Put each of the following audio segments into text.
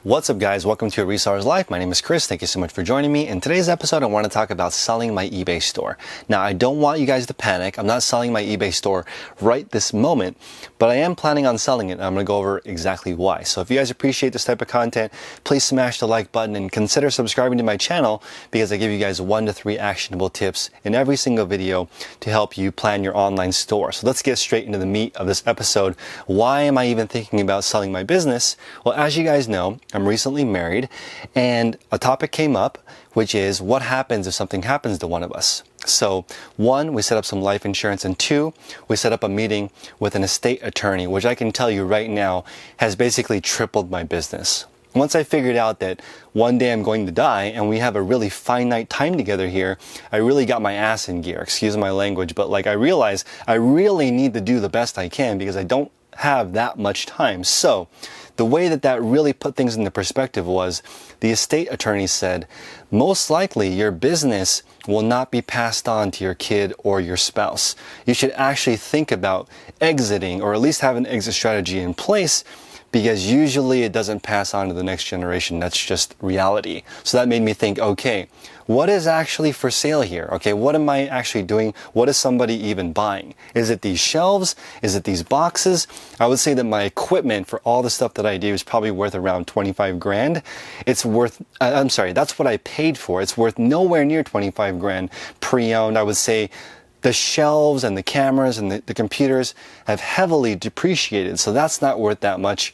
What's up guys, welcome to A Reseller's Life. My name is Chris, thank you so much for joining me. In today's episode I want to talk about selling my eBay store. Now I don't want you guys to panic, I'm not selling my eBay store right this moment, but I am planning on selling it and I'm going to go over exactly why. So if you guys appreciate this type of content, please smash the like button and consider subscribing to my channel because I give you guys 1 to 3 actionable tips in every single video to help you plan your online store. So let's get straight into the meat of this episode. Why am I even thinking about selling my business? Well, as you guys know, I'm recently married and a topic came up, which is what happens if something happens to one of us. So 1, we set up some life insurance, and 2, we set up a meeting with an estate attorney, which I can tell you right now has basically tripled my business. Once I figured out that one day I'm going to die and we have a really finite time together here, I really got my ass in gear, excuse my language, but I realized I really need to do the best I can because I don't have that much time. So the way that really put things into perspective was the estate attorney said, most likely your business will not be passed on to your kid or your spouse. You should actually think about exiting, or at least have an exit strategy in place, because usually it doesn't pass on to the next generation. That's just reality. So that made me think, okay, what is actually for sale here? Okay, what am I actually doing? What is somebody even buying? Is it these shelves? Is it these boxes? I would say that my equipment for all the stuff that I do is probably worth around 25 grand. It's worth, I'm sorry, that's what I paid for. It's worth nowhere near 25 grand pre-owned. I would say the shelves and the cameras and the computers have heavily depreciated, so that's not worth that much.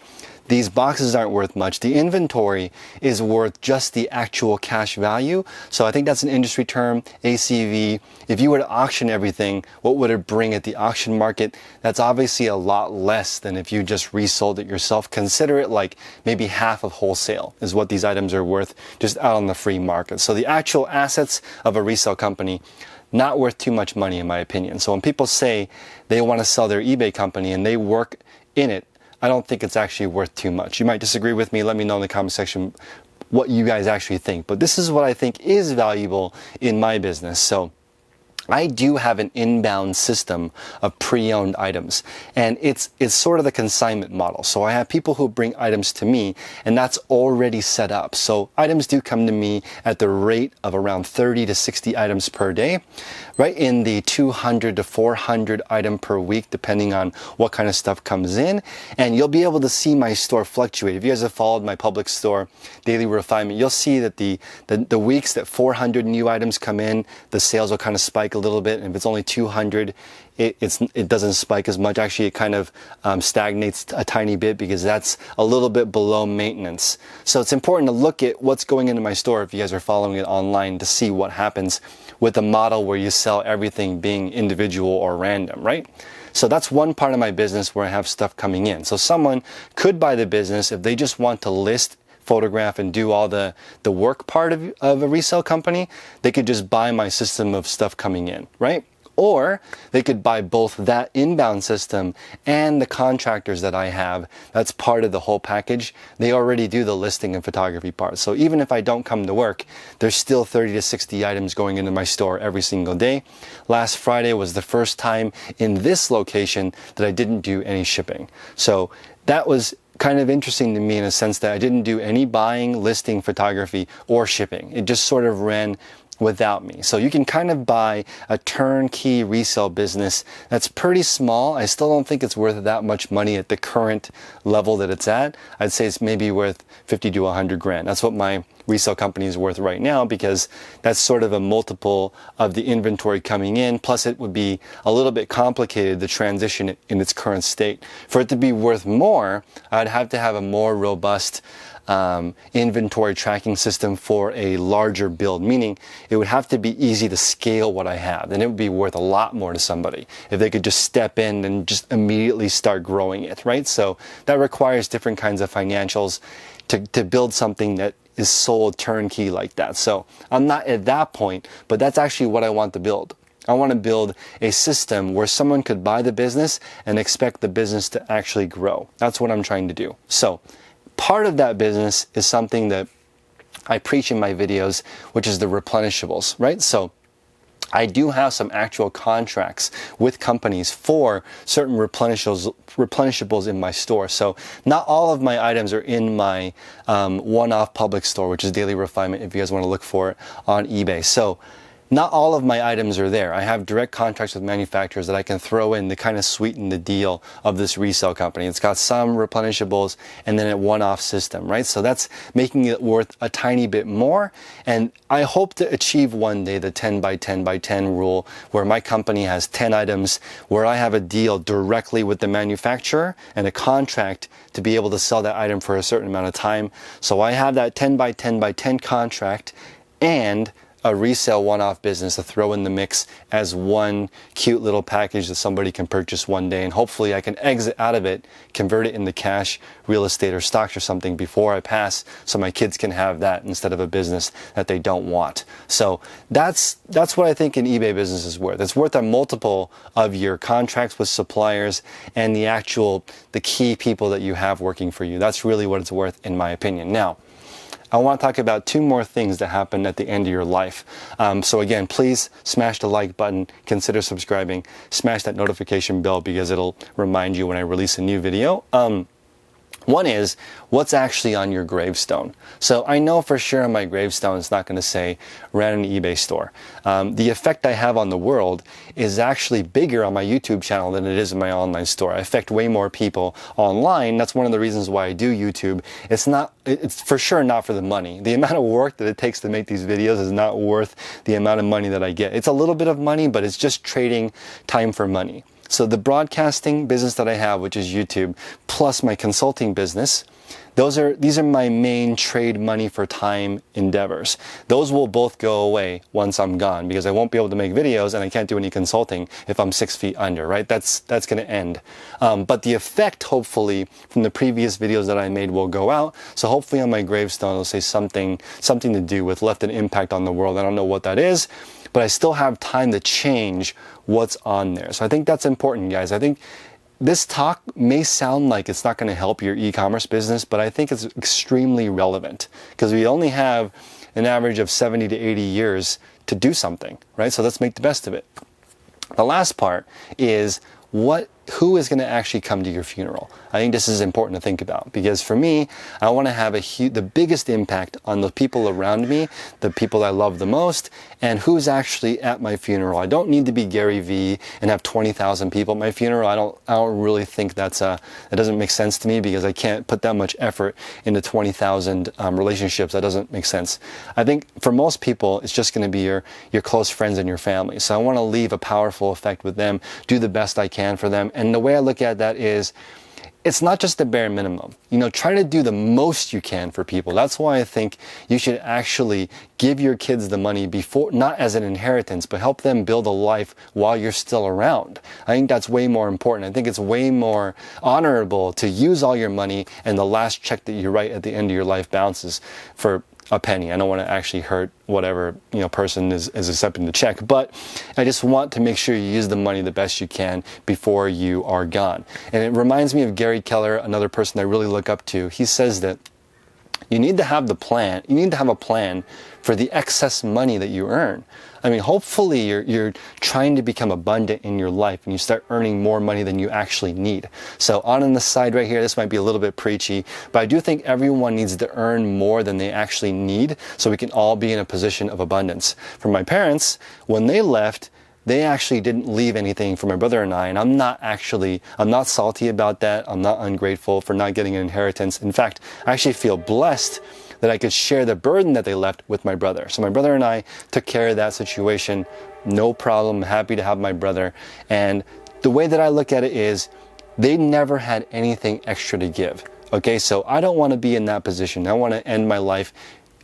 These boxes aren't worth much. The inventory is worth just the actual cash value. So I think that's an industry term, ACV. If you were to auction everything, what would it bring at the auction market? That's obviously a lot less than if you just resold it yourself. Consider it like maybe half of wholesale is what these items are worth just out on the free market. So the actual assets of a resale company, not worth too much money in my opinion. So when people say they want to sell their eBay company and they work in it, I don't think it's actually worth too much. You might disagree with me. Let me know in the comment section what you guys actually think. But this is what I think is valuable in my business. So I do have an inbound system of pre-owned items, and it's sort of the consignment model. So I have people who bring items to me, and that's already set up. So items do come to me at the rate of around 30 to 60 items per day, right in the 200 to 400 item per week, depending on what kind of stuff comes in. And you'll be able to see my store fluctuate. If you guys have followed my public store, Daily Refinement, you'll see that the weeks that 400 new items come in, the sales will kind of spike a little bit, and if it's only 200, it doesn't spike as much. Actually, it kind of stagnates a tiny bit because that's a little bit below maintenance. So it's important to look at what's going into my store if you guys are following it online to see what happens with a model where you sell everything being individual or random, right? So that's one part of my business where I have stuff coming in. So someone could buy the business if they just want to list, photograph, and do all the work part of a resale company. They could just buy my system of stuff coming in, right? Or they could buy both that inbound system and the contractors that I have. That's part of the whole package. They already do the listing and photography part. So even if I don't come to work, there's still 30 to 60 items going into my store every single day. Last Friday was the first time in this location that I didn't do any shipping. So that was kind of interesting to me in a sense that I didn't do any buying, listing, photography, or shipping. It just sort of ran without me. So you can kind of buy a turnkey resale business that's pretty small. I still don't think it's worth that much money at the current level that it's at. I'd say it's maybe worth 50 to 100 grand. That's what my resale company is worth right now, because that's sort of a multiple of the inventory coming in. Plus it would be a little bit complicated to transition it in its current state. For it to be worth more, I'd have to have a more robust inventory tracking system for a larger build, meaning it would have to be easy to scale what I have, and it would be worth a lot more to somebody if they could just step in and just immediately start growing it, right? So that requires different kinds of financials to build something that is sold turnkey like that. So I'm not at that point, but that's actually what I want to build. I want to build a system where someone could buy the business and expect the business to actually grow. That's what I'm trying to do. So part of that business is something that I preach in my videos, which is the replenishables, right? So I do have some actual contracts with companies for certain replenishables in my store. So not all of my items are in my one-off public store, which is Daily Refinement if you guys want to look for it on eBay. So not all of my items are there. I have direct contracts with manufacturers that I can throw in to kind of sweeten the deal of this resale company. It's got some replenishables and then a one-off system, right? So that's making it worth a tiny bit more. And I hope to achieve one day the 10 by 10 by 10 rule, where my company has 10 items, where I have a deal directly with the manufacturer and a contract to be able to sell that item for a certain amount of time. So I have that 10 by 10 by 10 contract and a resale one-off business to throw in the mix as one cute little package that somebody can purchase one day, and hopefully I can exit out of it, convert it into cash, real estate, or stocks or something before I pass, so my kids can have that instead of a business that they don't want. So that's what I think an eBay business is worth. It's worth a multiple of your contracts with suppliers and the key people that you have working for you. That's really what it's worth in my opinion. Now, I want to talk about two more things that happen at the end of your life. So again, please smash the like button, consider subscribing, smash that notification bell because it'll remind you when I release a new video. One is, what's actually on your gravestone? So I know for sure on my gravestone it's not going to say ran an eBay store. The effect I have on the world is actually bigger on my YouTube channel than it is in my online store. I affect way more people online. That's one of the reasons why I do YouTube. It's for sure not for the money. The amount of work that it takes to make these videos is not worth the amount of money that I get. It's a little bit of money, but it's just trading time for money. So the broadcasting business that I have, which is YouTube, plus my consulting business, these are my main trade money for time endeavors. Those will both go away once I'm gone because I won't be able to make videos and I can't do any consulting if I'm 6 feet under, right? That's going to end. But the effect, hopefully, from the previous videos that I made will go out. So hopefully on my gravestone, it'll say something to do with left an impact on the world. I don't know what that is, but I still have time to change what's on there. So I think that's important, guys. I think this talk may sound like it's not going to help your e-commerce business, but I think it's extremely relevant because we only have an average of 70 to 80 years to do something, right? So let's make the best of it. The last part is who is going to actually come to your funeral? I think this is important to think about because for me, I want to have the biggest impact on the people around me, the people I love the most, and who's actually at my funeral. I don't need to be Gary Vee and have 20,000 people at my funeral. I don't really think that doesn't make sense to me because I can't put that much effort into 20,000 relationships. That doesn't make sense. I think for most people, it's just going to be your close friends and your family. So I want to leave a powerful effect with them, do the best I can for them. And the way I look at that is, it's not just the bare minimum. Try to do the most you can for people. That's why I think you should actually give your kids the money before, not as an inheritance, but help them build a life while you're still around. I think that's way more important. I think it's way more honorable to use all your money and the last check that you write at the end of your life bounces for a penny. I don't want to actually hurt whatever person is accepting the check, but I just want to make sure you use the money the best you can before you are gone. And it reminds me of Gary Keller, another person I really look up to. He says that you need to have a plan for the excess money that you earn. I mean, hopefully you're trying to become abundant in your life and you start earning more money than you actually need. So on the side right here, this might be a little bit preachy, but I do think everyone needs to earn more than they actually need so we can all be in a position of abundance. For my parents, when they left, they actually didn't leave anything for my brother and I, and I'm not salty about that. I'm not ungrateful for not getting an inheritance. In fact, I actually feel blessed that I could share the burden that they left with my brother. So my brother and I took care of that situation. No problem. Happy to have my brother. And the way that I look at it is they never had anything extra to give. Okay, so I don't want to be in that position. I want to end my life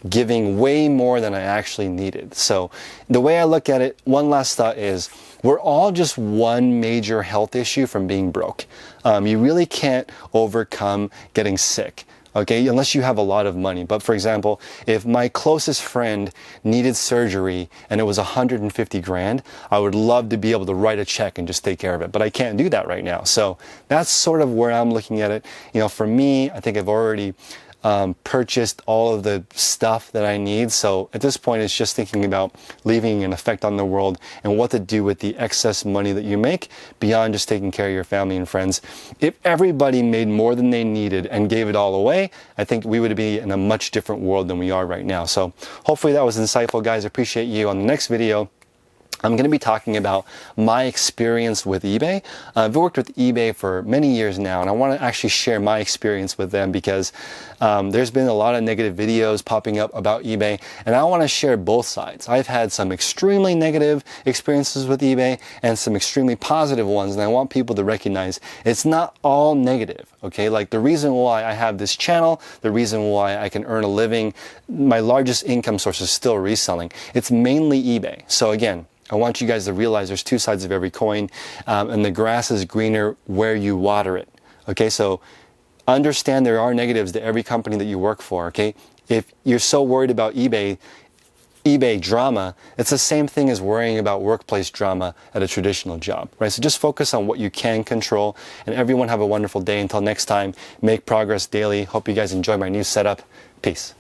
giving way more than I actually needed. So the way I look at it, one last thought is, we're all just one major health issue from being broke. You really can't overcome getting sick. Okay, unless you have a lot of money. But for example, if my closest friend needed surgery and it was 150 grand, I would love to be able to write a check and just take care of it. But I can't do that right now. So that's sort of where I'm looking at it. For me, I think I've already purchased all of the stuff that I need. So at this point, it's just thinking about leaving an effect on the world and what to do with the excess money that you make beyond just taking care of your family and friends. If everybody made more than they needed and gave it all away, I think we would be in a much different world than we are right now. So hopefully that was insightful, guys. I appreciate you. On the next video, I'm going to be talking about my experience with eBay. I've worked with eBay for many years now, and I want to actually share my experience with them because there's been a lot of negative videos popping up about eBay, and I want to share both sides. I've had some extremely negative experiences with eBay and some extremely positive ones, and I want people to recognize it's not all negative, okay? Like the reason why I have this channel, the reason why I can earn a living, my largest income source is still reselling. It's mainly eBay. So again, I want you guys to realize there's two sides of every coin, and the grass is greener where you water it. Okay, so understand there are negatives to every company that you work for. Okay, if you're so worried about eBay drama, it's the same thing as worrying about workplace drama at a traditional job, right? So just focus on what you can control, and everyone have a wonderful day. Until next time, make progress daily. Hope you guys enjoy my new setup. Peace.